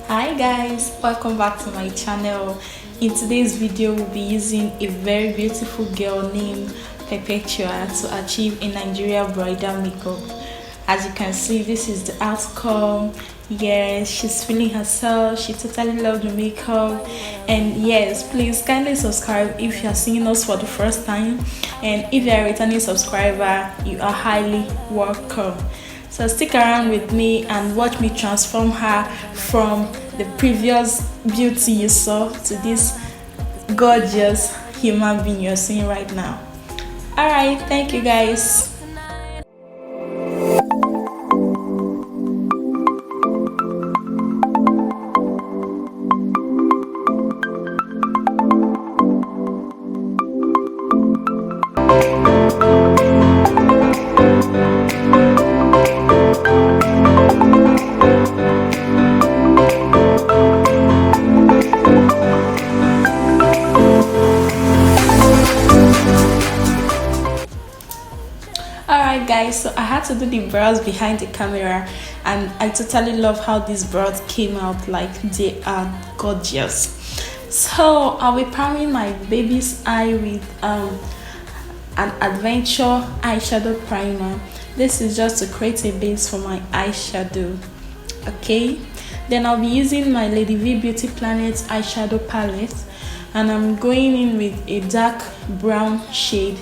Hi guys, welcome back to my channel. In today's video we'll be using a very beautiful girl named Perpetua to achieve a Nigerian bridal makeup. As you can see, this is the outcome. Yes, she's feeling herself. She totally loved the makeup. And yes, please kindly subscribe if you are seeing us for the first time, and if you are a returning subscriber, you are highly welcome. So stick around with me and watch me transform her from the previous beauty you saw to this gorgeous human being you're seeing right now. Alright, thank you guys. Alright guys, so I had to do the brows behind the camera, and I totally love how these brows came out. Like, they are gorgeous. So I'll be priming my baby's eye with an adventure eyeshadow primer. This is just to create a base for my eyeshadow. Okay, then I'll be using my LadyVee Beauty Planet eyeshadow palette, and I'm going in with a dark brown shade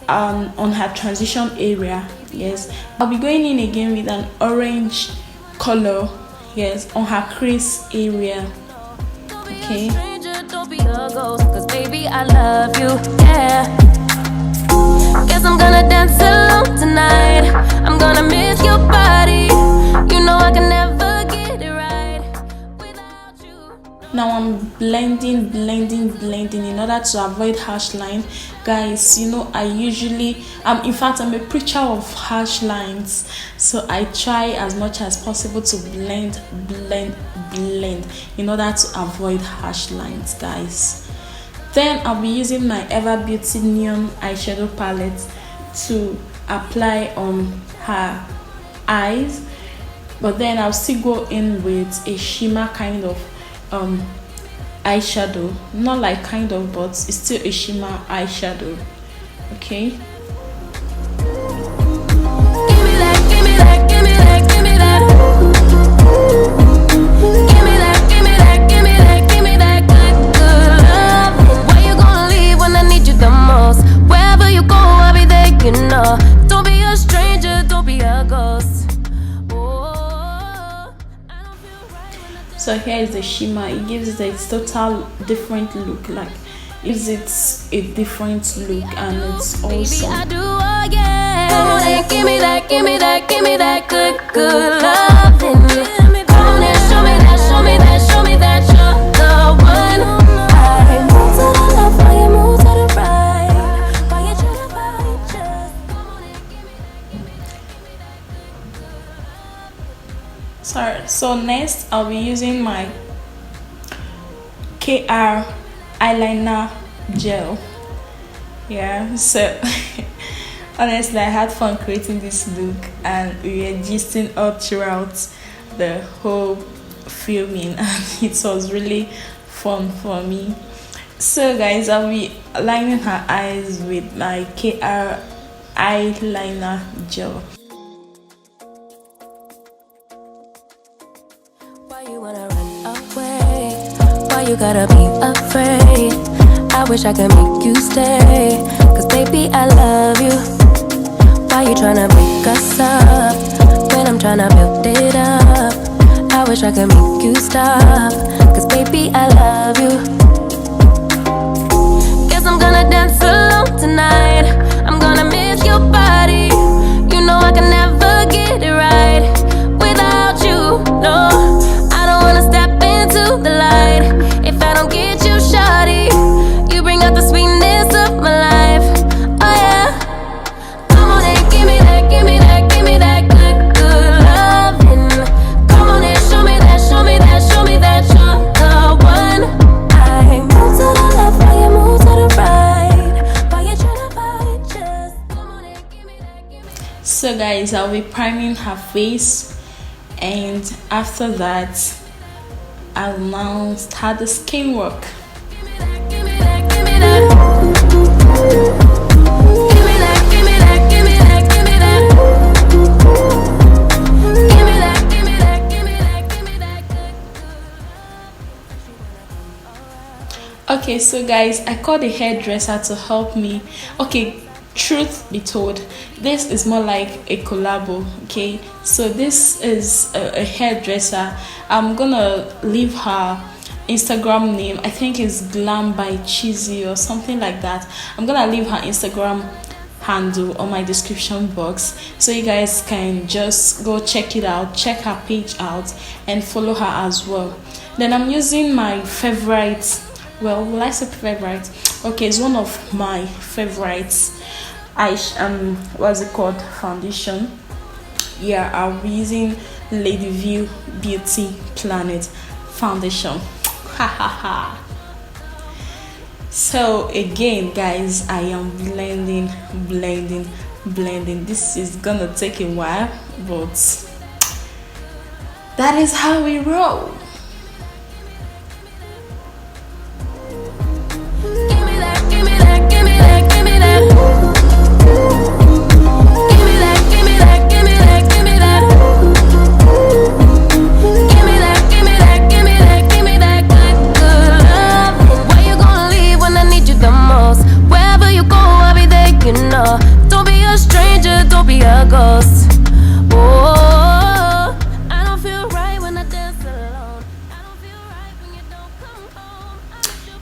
on her transition area. Yes, I'll be going in again with an orange color, yes, on her crease area. Okay, cause baby I love you, yeah. Guess I'm gonna dance alone tonight. I'm gonna miss your body. You know I can never get it right without you. Now I'm blending in order to avoid harsh line. Guys, you know, I usually in fact I'm a preacher of harsh lines, so I try as much as possible to blend in order to avoid harsh lines, guys. Then I'll be using my Ever Beauty Neon eyeshadow palette to apply on her eyes, but then I'll still go in with a shimmer kind of eyeshadow, not like kind of, but it's still a shimmer eyeshadow. Okay, so here is the shimmer. It gives it a total different look, like gives it a different look, and it's awesome. I do, oh yeah. Come on and give me that good loving. Come on and show me that you're the one. I move to the left while you move to the right, while you try to fight, just come on and give me that. Sorry. So next I'll be using my KR Eyeliner Gel. Yeah, so honestly I had fun creating this look, and we were gisting all throughout the whole filming, and it was really fun for me. So guys, I'll be lining her eyes with my KR Eyeliner Gel. Why you wanna run away? Why you gotta be afraid? I wish I could make you stay, cause baby I love you. Why you tryna break us up when I'm tryna build it up? I wish I could make you stop, cause baby I love you. Guess I'm gonna dance alone tonight. I'm gonna miss your body. You know I can never get it right without you, no. I don't wanna step into the light if I don't get you, shawty. You bring out the sweetness of my life, oh yeah. Come on and give me that good loving. Come on and show me that you're the one. I move to the left while you move to the right, while you tryna fight, just come on and give me that. So guys, I'll be priming her face, and after that I'll now start the skin work. Okay, so guys, I called a hairdresser to help me. Okay, truth be told, this is more like a collabo. Okay, so this is a hairdresser. I'm gonna leave her Instagram name. I think it's Glam by Cheesy or something like that. I'm gonna leave her Instagram handle on my description box, so you guys can just go check it out, check her page out, and follow her as well. Then I'm using my favorite, well, will I say favorite? Okay, it's one of my favorites. What's it called? Foundation. Yeah, I'll be using LadyVee Beauty Planet foundation. Ha ha ha. So again, guys, I am blending. This is gonna take a while, but that is how we roll.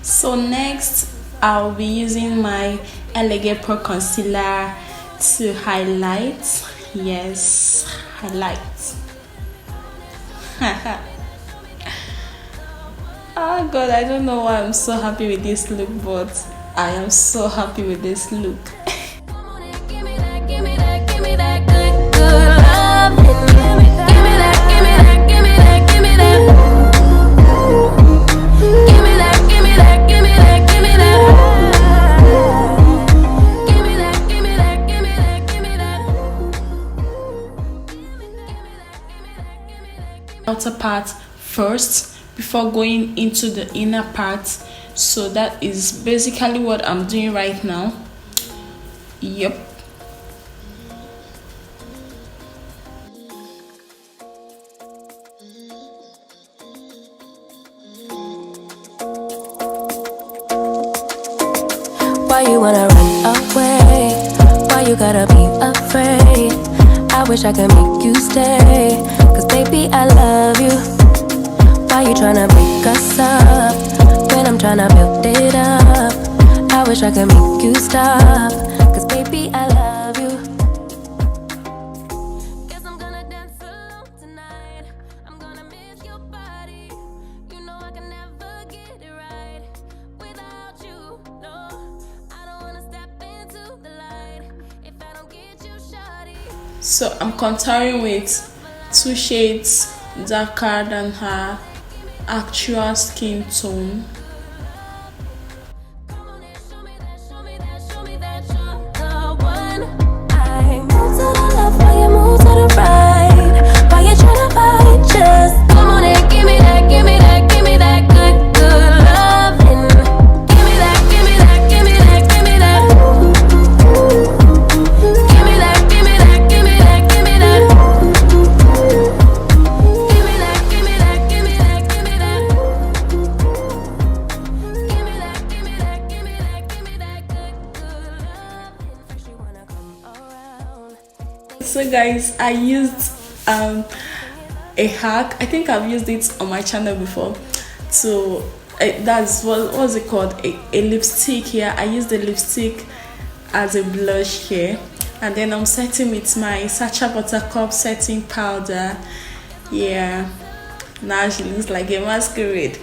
So next, I'll be using my Elegant Pro Concealer to highlight. Yes, highlight. Oh God, I don't know why I'm so happy with this look, but I am so happy with this look. Outer part first before going into the inner part, so that is basically what I'm doing right now. Yep. Why you wanna run away? Why you gotta be afraid? I wish I could make you stay, 'cause baby I love you. Why you tryna break us up when I'm tryna build it up? I wish I could make you stop, 'cause baby I love you. Guess I'm gonna dance alone tonight. I'm gonna miss your body. You know I can never get it right without you. No, I don't wanna step into the light if I don't get you, shawty. So I'm contouring with 2 shades darker than her actual skin tone. Come on and show me that, show me that, show me that you're the one. I move to the left while you move to the right. Why you tryna fight? Just come on and give me that, give me that, give me that good, good loving. Give me that, give me that, give me that, give me that. Give me that, give me that, give me that, give me that. Give me that, give me that, give me that, give me that. Give me that, give me that, give me that, give me that good, good loving. First you wanna come around. So guys, I used a hack. I think I've used it on my channel before. So that's what's it called, a lipstick here. I used the lipstick as a blush here, and then I'm setting with my Sacha Buttercup setting powder. Yeah, now she looks like a masquerade.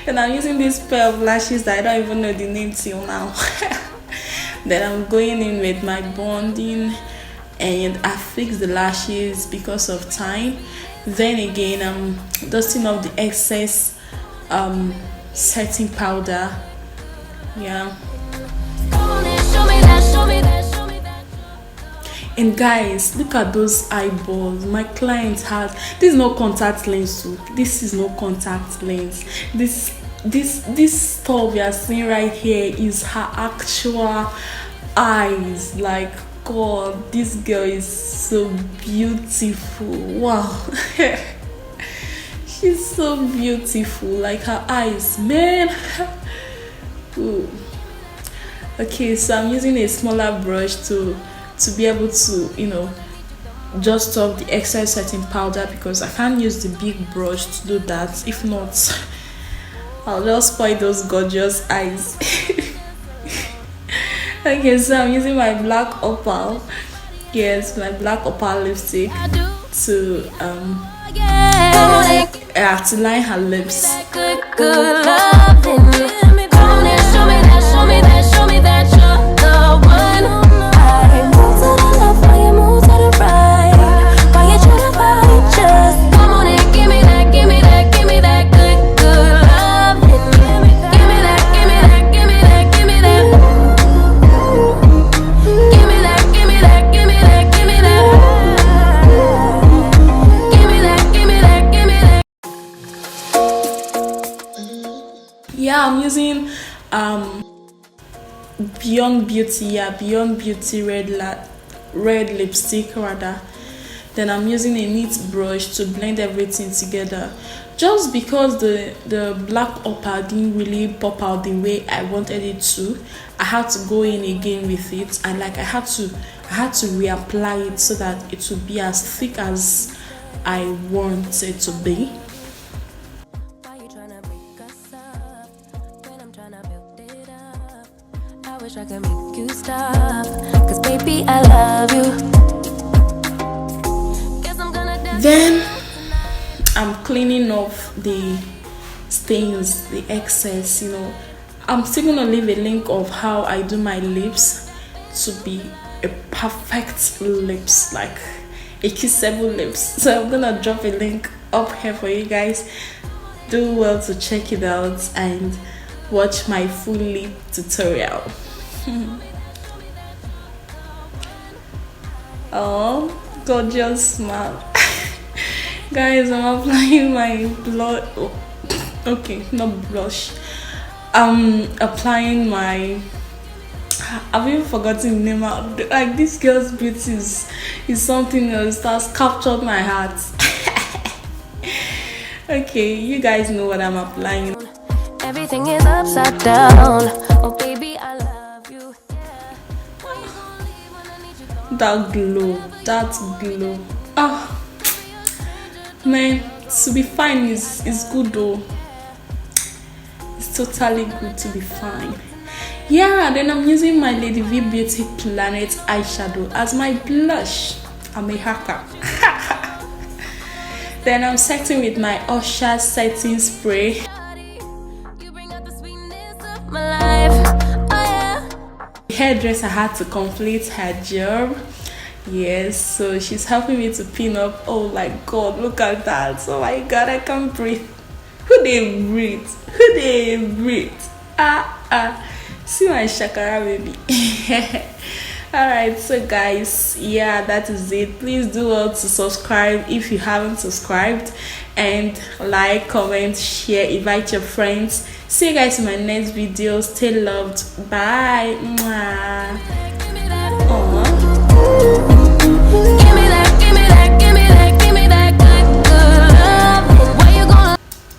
And I'm using this pair of lashes that I don't even know the name till now. Then I'm going in with my bonding, and I fix the lashes because of time. Then again, I'm dusting off the excess setting powder. Yeah. Come on and show me that, show me that, show me that. And guys, look at those eyeballs. My client has, this is no contact lens too. This is no contact lens. This stuff we are seeing right here is her actual eyes. Like, God, this girl is so beautiful. Wow. She's so beautiful. Like, her eyes, man. Ooh. Okay, so I'm using a smaller brush to be able to, you know, just off the excess setting powder, because I can't use the big brush to do that. If not, I'll just spoil those gorgeous eyes. Okay, so I'm using my black Opal. Yes, my black Opal lipstick to line her lips. Yeah, I'm using Beyond Beauty red lipstick rather. Then I'm using a neat brush to blend everything together, just because the black opal didn't really pop out the way I wanted it to. I had to go in again with it, and like I had to reapply it so that it would be as thick as I want it to be. I can make you stop, 'cause baby I love you. Then I'm cleaning off the stains, the excess, you know. I'm still gonna leave a link of how I do my lips to be a perfect lips, like a kissable lips. So I'm gonna drop a link up here for you guys. Do well to check it out and watch my full lip tutorial. Oh, gorgeous smile. Guys, I'm applying my blush. Oh, okay, not blush. Applying my, I've even forgotten the name of, like, this girl's beauty is something else that's captured my heart. Okay, you guys know what I'm applying. Everything is upside down. Oh baby I love you. That glow. Ah, man, to be fine is good though. It's totally good to be fine. Yeah, then I'm using my LadyVee Beauty Planet eyeshadow as my blush. I'm a hacker. Then I'm setting with my Ushas setting spray. Hairdresser had to complete her job. Yes, so she's helping me to pin up. Oh my God, look at that. Oh my God, I can't breathe. Who they breathe? See my shakara baby. Alright, so guys, yeah, that is it. Please do well to subscribe if you haven't subscribed, and like, comment, share, invite your friends. See you guys in my next video. Stay loved. Bye. Mwah.